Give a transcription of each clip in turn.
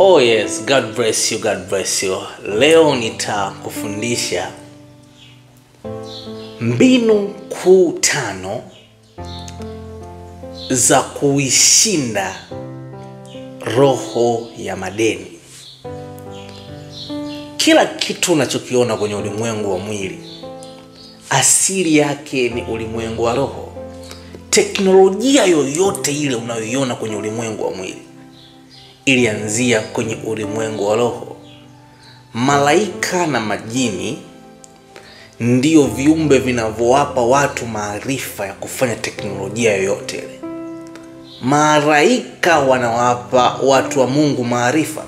Oh yes, God bless you, God bless you. Leo nitakufundisha mbinu kuu 5 za kuishinda roho ya madeni. Kila kitu unachokiona kwenye ulimwengu wa mwili, asili yake ni ulimwengu wa roho. Teknolojia yoyote ile unayoiona kwenye ulimwengu wa mwili ilianzia kwenye ulimwengu wa roho. Malaika na majini ndio viumbe vinavyowapa watu maarifa ya kufanya teknolojia yoyote ile. Malaika wanawapa watu wa Mungu maarifa,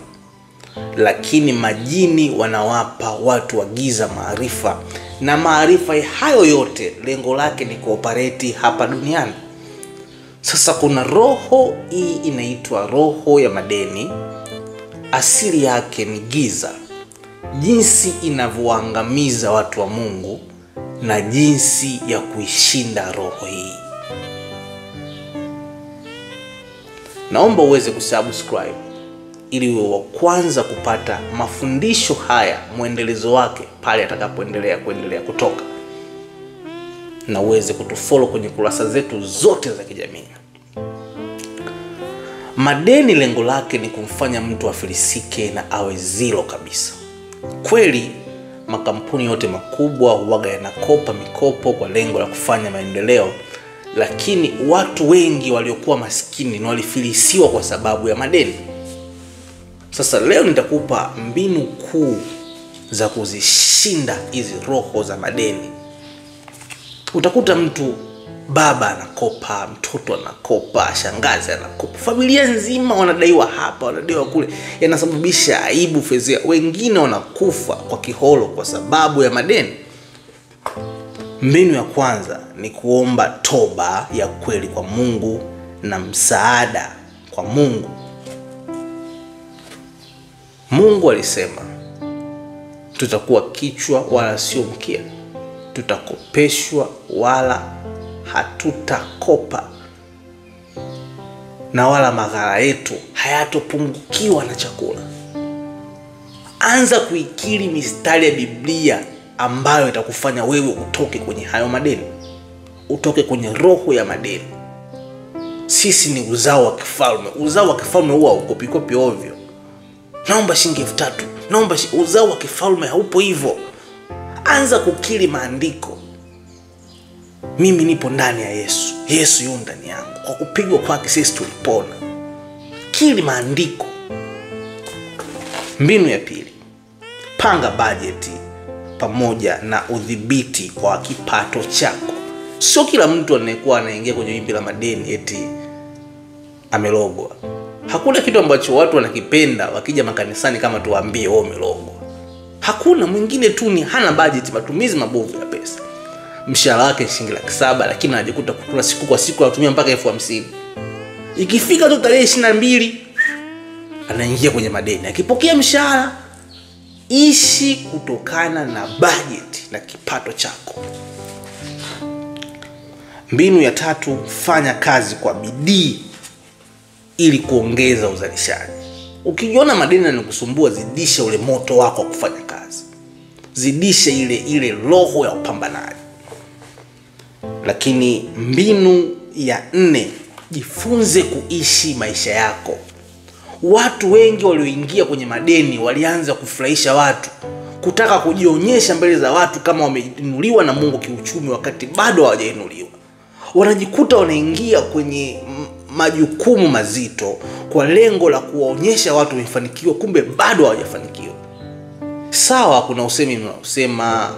lakini majini wanawapa watu wa giza maarifa, na maarifa hayo yote lengo lake ni kuoperate hapa duniani. Sasa kuna roho hii inaitwa roho ya madeni. Asili yake ni giza. Jinsi inavyoangamiza watu wa Mungu na jinsi ya kuishinda roho hii. Naomba uweze kusubscribe ili uwe wa kwanza kupata mafundisho haya, muendelezo wake pale atakapoendelea kutoka, na uweze kutufollow kwenye kurasa zetu zote za kijamii. Madeni lengo lake ni kumfanya mtu afilisike na awe zero kabisa. Kweli makampuni yote makubwa huwaga yanakopa mikopo kwa lengo la kufanya maendeleo, lakini watu wengi waliokuwa maskini na walifilisiwa kwa sababu ya madeni. Sasa leo nitakupa mbinu kuu za kuzishinda hizi roho za madeni. Utakuta mtu, baba anakopa, mtoto anakopa, shangazi anakopa, familia nzima wanadaiwa hapa, wanadaiwa kule, yanasababisha aibu, fezea. Wengine wanakufa kwa kiholo kwa sababu ya madeni. Mbinu ya kwanza ni kuomba toba ya kweli kwa Mungu na msaada kwa Mungu. Mungu alisema tutakuwa kichwa wala sio mkia, tutakopeshwa wala hatutakopa, na wala maghala yetu hayatopungukiwa na chakula. Anza kuikiri mistari ya Biblia ambayo itakufanya wewe utoke kwenye hayo madeni, utoke kwenye roho ya madeni. Sisi ni uzao wa kifalme. Uzao wa kifalme huwa ukopikopi ovyo. Naomba shilingi 3,000, naomba uzao wa kifalme haupo hivyo. Anza kukiri maandiko. Mimi nipo ndani ya Yesu, Yesu yuko ndani yangu, kwa kupigwa kwake sisi tulipona. Kiri maandiko. Mbinu ya pili, panga bajeti pamoja na udhibiti kwa kipato chako. Sio kila mtu anayekuwa anaingia kwenye wimbi la madeni eti amelogwa. Hakuna kitu ambacho watu wanakipenda wakija makanisani kama tuwaambie wao umelogwa. Hakuna. Mwingine tu ni hana budget, matumizi mabovu ya pesa. Mshahara wake shilingi 700,000, lakini anajikuta kukula siku kwa siku anatumia mpaka 50,000. Ikifika tu tarehe 22 anaingia kwenye madeni. Akipokea mshahara, ishi kutokana na budget na kipato chako. Mbinu ya tatu, fanya kazi kwa bidii ili kuongeza uzalishaji. Ukijiona madeni yanakusumbua, zidisha ule moto wako wa kufanya kazi. Zidisha ile roho ya upambanaji. Lakini mbinu ya 4, jifunze kuishi maisha yako. Watu wengi walioingia kwenye madeni walianza kufurahisha watu, kutaka kujionyesha mbele za watu kama wameinuliwa na Mungu kiuchumi wakati bado hawajainuliwa. Wanajikuta wanaingia kwenye majukumu mazito kwa lengo la kuwaonyesha watu wamefanikiwa, kumbe bado hawajafanikiwa. Sawa, kuna usemi unaosema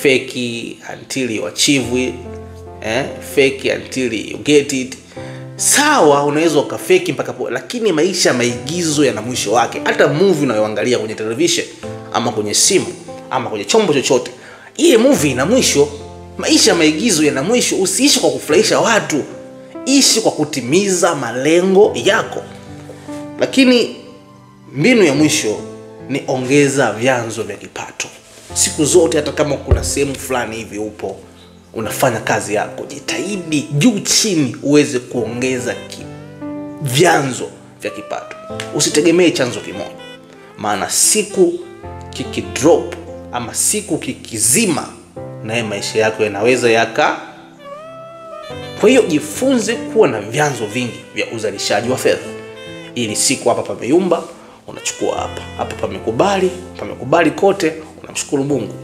fake until you achieve it, fake until you get it. Sawa, unaweza ukafeki mpaka po, lakini maisha maigizo yana mwisho wake. Hata movie unayoangalia kwenye television ama kwenye simu ama kwenye chombo chochote, ile movie ina mwisho. Maisha maigizo yana mwisho. Usiishi kwa kufurahisha watu, ishi kwa kutimiza malengo yako. Lakini mbinu ya mwisho ni ongeza vyanzo vya kipato. Siku zote, hata kama kuna sehemu fulani hivi upo unafanya kazi yako, jitahidi juu chini uweze kuongeza vyanzo vya kipato. Usitegemee chanzo kimoja, maana siku kikidrop ama siku kikizima, naye maisha yako yanaweza yaka. Kwa hiyo jifunze kuwa na vyanzo vingi vya uzalishaji wa fedha, ili siku hapa pameyumba unachukua hapa, hapa pamekubali kote, unamshukuru Mungu.